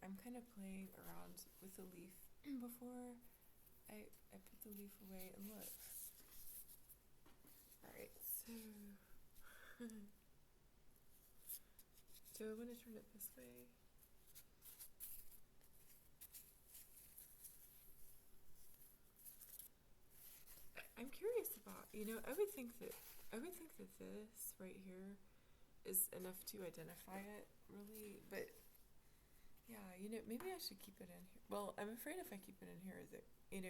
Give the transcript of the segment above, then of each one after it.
I'm kind of playing around with the leaf before I put the leaf away and look. Alright, so do I want to turn it this way? I'm curious about, I would think that this right here is enough to identify it, really, but yeah, maybe I should keep it in here. Well, I'm afraid if I keep it in here that,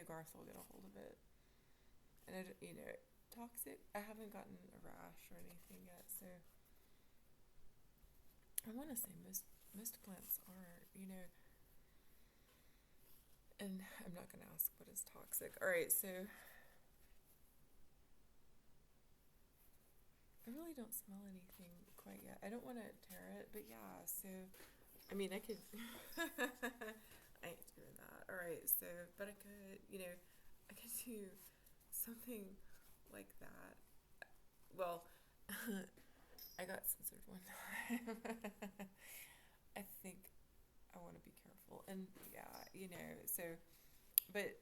Garth will get a hold of it. And toxic, I haven't gotten a rash or anything yet, so I want to say most plants are, and I'm not going to ask what is toxic. All right, so I really don't smell anything quite yet. I don't want to tear it, but yeah, so I mean, I could I ain't doing that. All right, so but I could, I could do something like that. Well, I got censored one time. I think I want to be careful. And yeah, so, but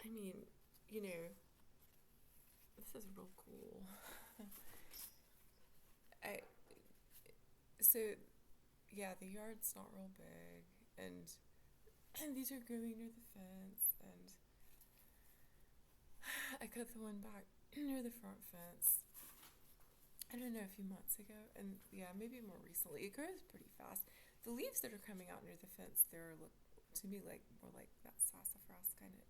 I mean, this is real cool. I, so yeah, the yard's not real big, and these are growing near the fence, and I cut the one back near the front fence. I don't know, a few months ago, and yeah, maybe more recently. It grows pretty fast. The leaves that are coming out near the fence, they're look to me like more like that sassafras kind of,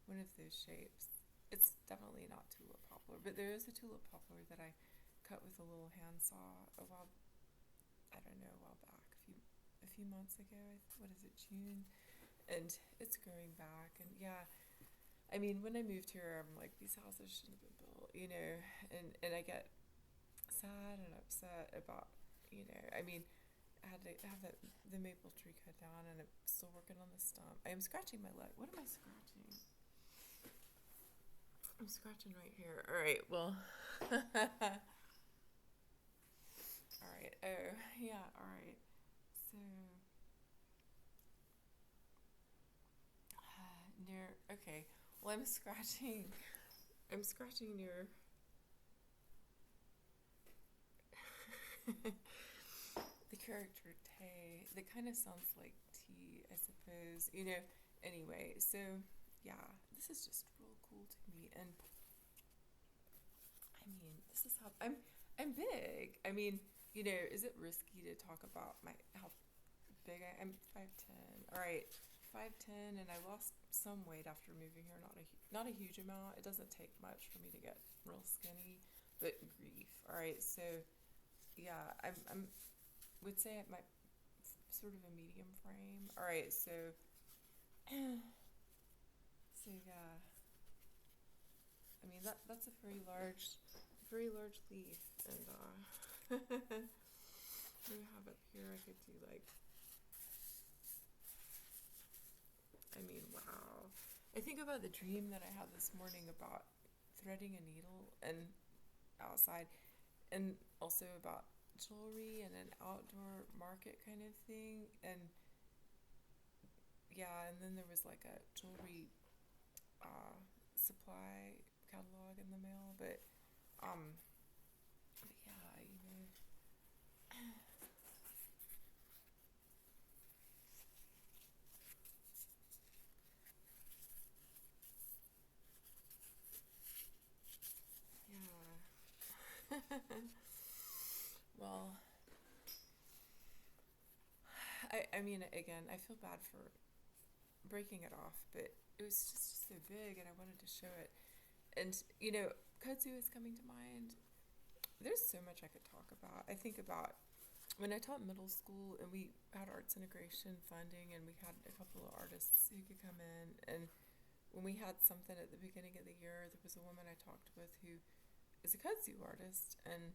one of those shapes. It's definitely not tulip poplar, but there is a tulip poplar that I cut with a little handsaw a while, I don't know, a while back, a few months ago. What is it, June? And it's growing back, and yeah, I mean, when I moved here, I'm like, these houses shouldn't have been built, and I get sad and upset about, I mean, I had to have the maple tree cut down, and I'm still working on the stump. I am scratching my leg. What am I scratching? I'm scratching right here. All right, well, all right. Oh, yeah, all right. So, near, okay. Well, I'm scratching near the character Tay. That kind of sounds like tea, I suppose. Anyway, so yeah, this is just real cool to me. And I mean, this is I'm big. I mean, is it risky to talk about how big I'm? 5'10". All right, 5'10", and I lost some weight after moving here. Not a huge amount. It doesn't take much for me to get real skinny, but grief. All right, so yeah, I'm would say my sort of a medium frame. All right, so so yeah, I mean that's a very large leaf, and we have up here. I could do like, I mean, wow. I think about the dream that I had this morning about threading a needle and outside, and also about jewelry and an outdoor market kind of thing, and yeah, and then there was like a jewelry supply catalog in the mail, but yeah, yeah. Well, I mean, again, I feel bad for breaking it off, but it was just so big, and I wanted to show it. And kudzu is coming to mind. There's so much I could talk about. I think about when I taught middle school, and we had arts integration funding, and we had a couple of artists who could come in, and when we had something at the beginning of the year, there was a woman I talked with who is a kudzu artist and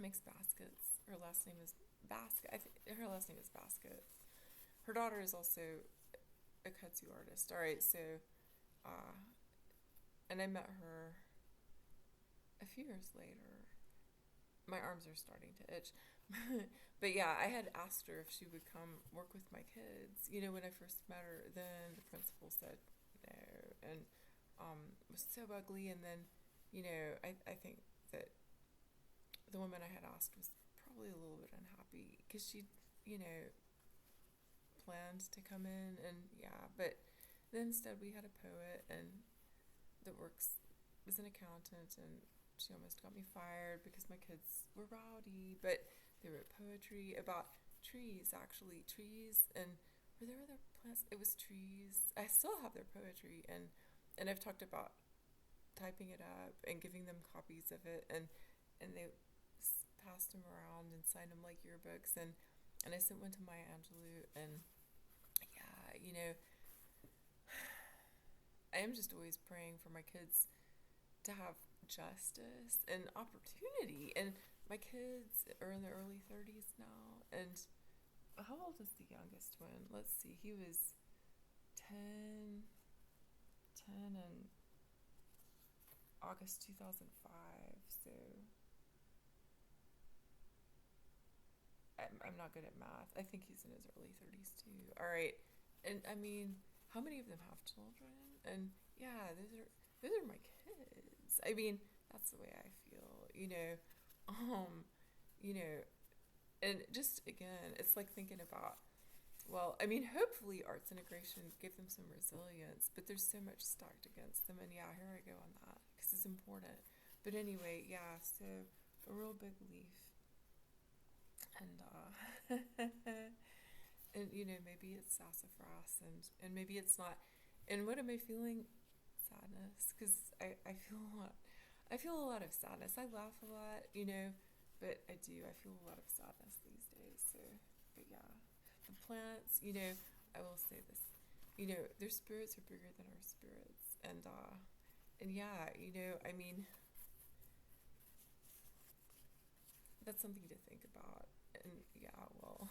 makes baskets. Her last name is Basket. I think her last name is Basket. Her daughter is also a kudzu artist. All right, so uh, and I met her a few years later. My arms are starting to itch, But yeah, I had asked her if she would come work with my kids. You know, when I first met her, then the principal said no, and it was so ugly. And then, I think that the woman I had asked was probably a little bit unhappy because she, you know, planned to come in, and yeah, but then instead we had a poet and that works was an accountant, and she almost got me fired because my kids were rowdy, but they wrote poetry about trees, actually trees, and were there other plants? It was trees. I still have their poetry, and I've talked about typing it up and giving them copies of it, and they passed them around and signed them like yearbooks, and I sent one to Maya Angelou, and yeah, I am just always praying for my kids to have justice and opportunity. And my kids are in their early 30s now. And how old is the youngest one? Let's see. He was 10 in August 2005. So I'm not good at math. I think he's in his early 30s too. All right. And I mean, how many of them have children? And yeah, those are my kids. I mean, that's the way I feel, Um, you know, and just again, it's like thinking about, well, I mean, hopefully arts integration gave them some resilience, but there's so much stacked against them. And yeah, here I go on that because it's important. But anyway, yeah, so a real big leaf. And and maybe it's sassafras, and maybe it's not. And what am I feeling? Sadness, because I feel a lot. I feel a lot of sadness. I laugh a lot, but I do. I feel a lot of sadness these days. So, but yeah, the plants, I will say this, their spirits are bigger than our spirits, and yeah, I mean, that's something to think about. And yeah, well.